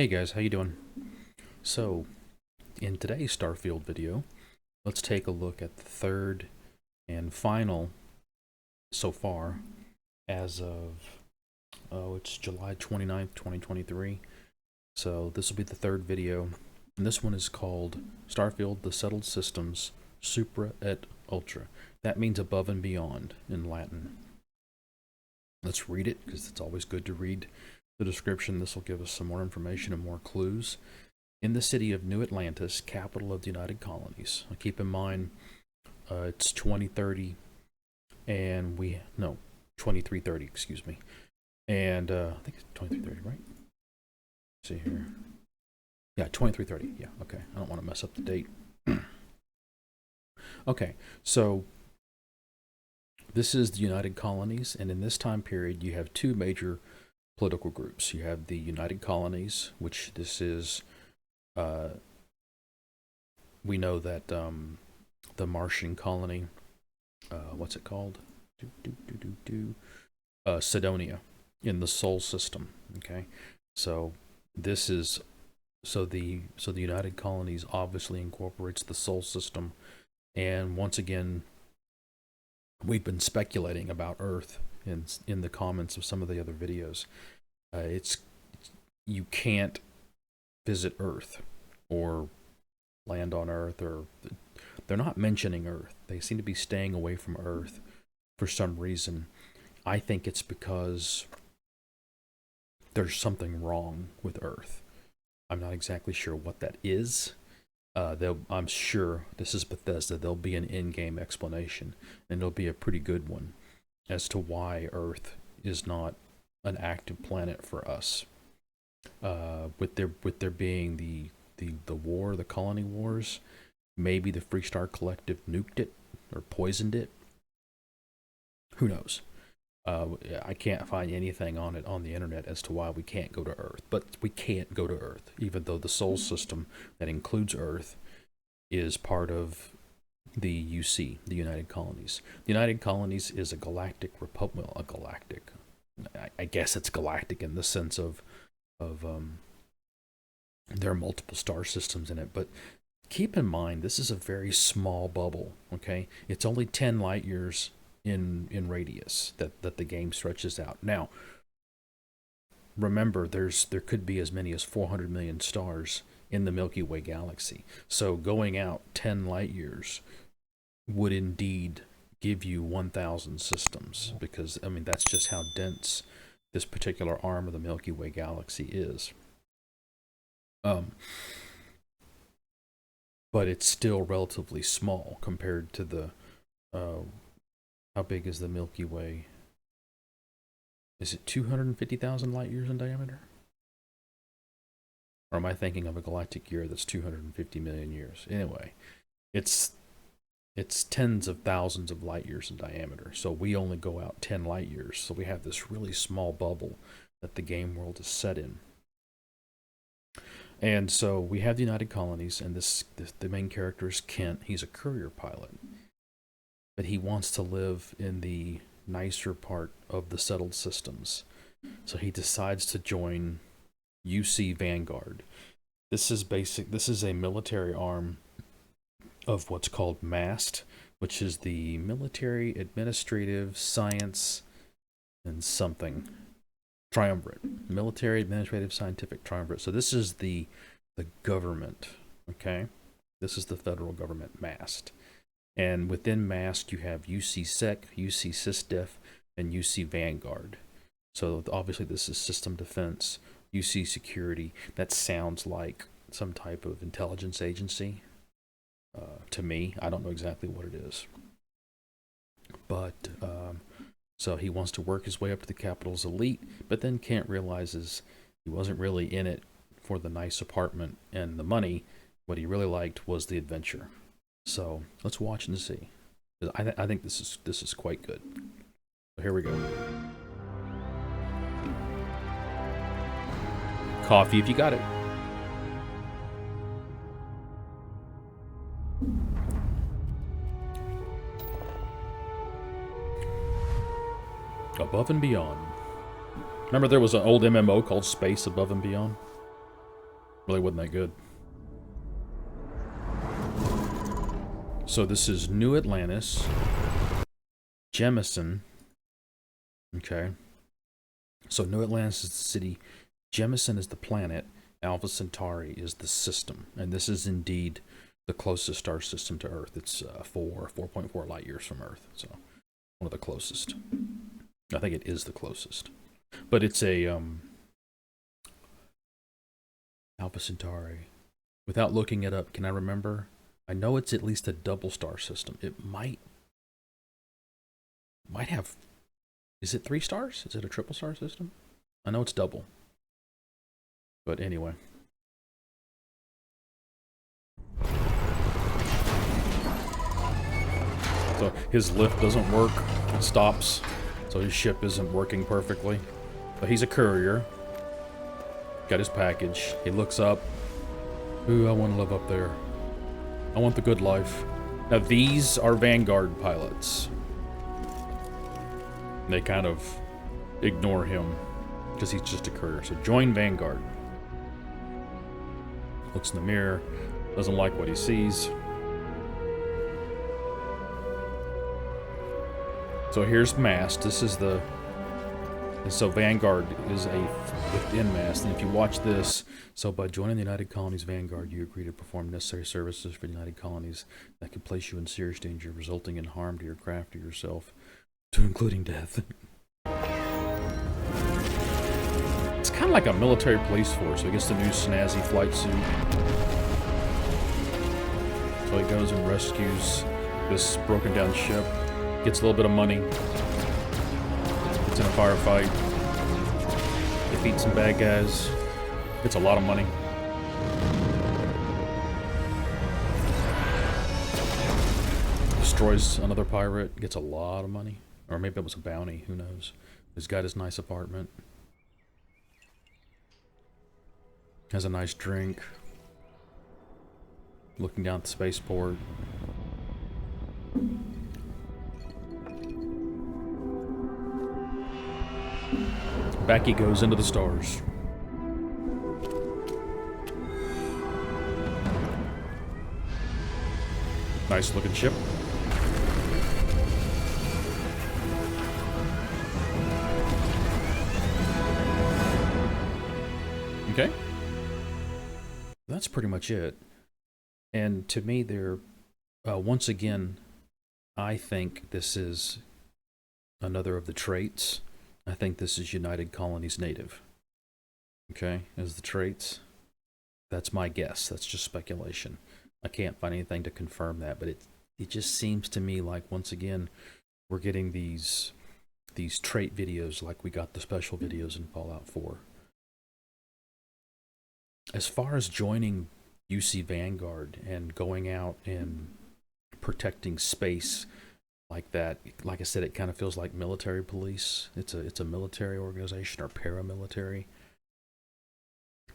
Hey guys, how you doing? So, in today's Starfield video, let's take a look at the third and final so far as of, it's July 29th, 2023. So this will be the third video, and this one is called Starfield, the Settled Systems, Supra et Ultra. That means above and beyond in Latin. Let's read it, because it's always good to read the description. This will give us some more information and more clues. In the city of New Atlantis, capital of the United Colonies. Now keep in mind, it's 2030, and 2330, excuse me. And I think it's 2330, right? Let's see here. Yeah, 2330. Yeah, okay. I don't want to mess up the date. Okay, so this is the United Colonies, and in this time period, you have two major political groups. You have the United Colonies, which this is. We know that the Martian colony, what's it called? Sidonia, in the Sol system. Okay, so this is the United Colonies obviously incorporates the Sol system, and once again, we've been speculating about Earth in the comments of some of the other videos. You can't visit Earth or land on Earth, or they're not mentioning Earth. They seem to be staying away from Earth for some reason. I think it's because there's something wrong with Earth. I'm not exactly sure what that is. I'm sure this is Bethesda. There'll be an in-game explanation, and it'll be a pretty good one as to why Earth is not an active planet for us. With there being the war, the colony wars, maybe the Freestar Collective nuked it or poisoned it. Who knows? I can't find anything on it on the internet as to why we can't go to Earth, but we can't go to Earth, even though the Sol system that includes Earth is part of the UC, the United Colonies. The United Colonies is a galactic republic. Well, a galactic. I guess it's galactic in the sense of there are multiple star systems in it, but keep in mind this is a very small bubble. Okay, it's only 10 light years in radius that the game stretches out. Now, remember, there could be as many as 400 million stars in the Milky Way galaxy. So going out 10 light years would indeed give you 1,000 systems, because I mean that's just how dense this particular arm of the Milky Way galaxy is. But it's still relatively small compared to the how big is the Milky Way? Is it 250,000 light years in diameter? Or am I thinking of a galactic year that's 250 million years? Anyway, it's tens of thousands of light years in diameter. So we only go out 10 light years. So we have this really small bubble that the game world is set in. And so we have the United Colonies, and the main character is Kent. He's a courier pilot, but he wants to live in the nicer part of the settled systems. So he decides to join UC Vanguard. This is a military arm of what's called MAST, which is the Military Administrative Science and something triumvirate. Military Administrative Scientific Triumvirate. So this is the government, okay? This is the federal government, MAST. And within MAST, you have UC Sec, UC SysDef, and UC Vanguard. So obviously this is System Defense, UC Security. That sounds like some type of intelligence agency to me. I don't know exactly what it is. But so he wants to work his way up to the capital's elite, but then Kent realizes he wasn't really in it for the nice apartment and the money. What he really liked was the adventure. So let's watch and see. I think this is quite good. So here we go. Coffee if you got it. Above and Beyond. Remember there was an old MMO called Space Above and Beyond? Really wasn't that good. So this is New Atlantis, Jemison. Okay. So New Atlantis is the city, Jemison is the planet, Alpha Centauri is the system, and this is indeed the closest star system to Earth. It's 4.4 light years from Earth, so one of the closest. I think it is the closest, but it's a Alpha Centauri. Without looking it up, can I remember? I know it's at least a double star system. It might have. Is it 3 stars? Is it a triple star system? I know it's double. But anyway. So his lift doesn't work. It stops. So his ship isn't working perfectly. But he's a courier. Got his package. He looks up. Ooh, I want to live up there. I want the good life. Now these are Vanguard pilots. They kind of ignore him because he's just a courier. So join Vanguard. Looks in the mirror, doesn't like what he sees. So here's mast. This is the... And so Vanguard is a within mast. And if you watch this, so by joining the United Colonies Vanguard, you agree to perform necessary services for the United Colonies that could place you in serious danger, resulting in harm to your craft or yourself, to including death. It's kind of like a military police force. So he gets the new snazzy flight suit. So he goes and rescues this broken down ship. Gets a little bit of money. Gets in a firefight. Defeats some bad guys. Gets a lot of money. Destroys another pirate. Gets a lot of money. Or maybe it was a bounty. Who knows? He's got his nice apartment. Has a nice drink. Looking down at the spaceport. Back he goes into the stars. Nice looking ship. Okay. That's pretty much it. And to me, they're, once again, I think this is another of the traits. I think this is United Colonies native. Okay, as the traits. That's my guess. That's just speculation. I can't find anything to confirm that, but it just seems to me like, once again, we're getting these trait videos like we got the special videos in Fallout 4. As far as joining UC Vanguard and going out and protecting space like that, like I said, it kind of feels like military police. It's a military organization or paramilitary.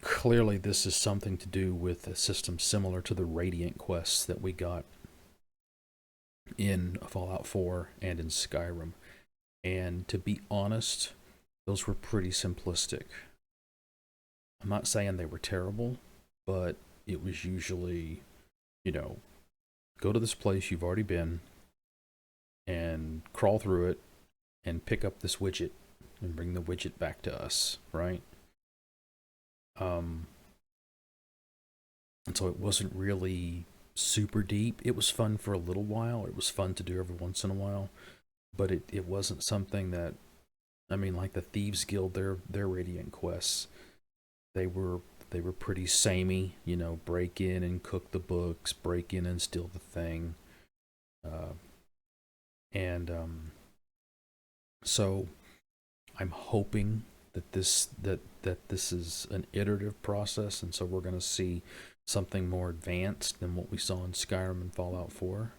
Clearly this is something to do with a system similar to the Radiant quests that we got in Fallout 4 and in Skyrim. And to be honest, those were pretty simplistic. I'm not saying they were terrible, but it was usually, you know, go to this place you've already been and crawl through it and pick up this widget and bring the widget back to us, right? And so it wasn't really super deep. It was fun for a little while. It was fun to do every once in a while, but it wasn't something that, I mean, like the Thieves Guild, their Radiant quests, they were pretty samey, you know, break in and cook the books, break in and steal the thing. So I'm hoping that this is an iterative process, and so we're going to see something more advanced than what we saw in Skyrim and Fallout 4.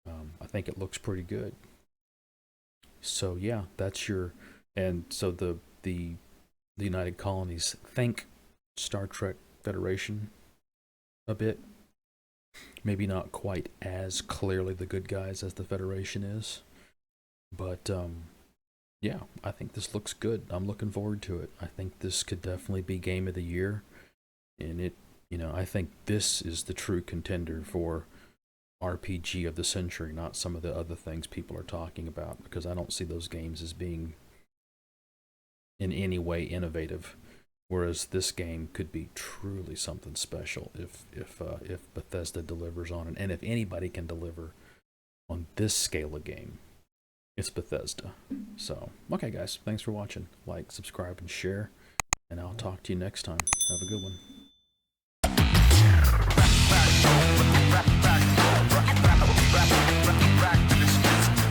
I think it looks pretty good. So yeah, that's your, and so the United Colonies think Star Trek Federation a bit. Maybe not quite as clearly the good guys as the Federation is, but yeah, I think this looks good. I'm looking forward to it. I think this could definitely be game of the year. And it, I think this is the true contender for RPG of the century, not some of the other things people are talking about, because I don't see those games as being in any way innovative. Whereas this game could be truly something special if Bethesda delivers on it, and if anybody can deliver on this scale of game, it's Bethesda. So, okay, guys, thanks for watching. Like, subscribe, and share, and I'll talk to you next time. Have a good one.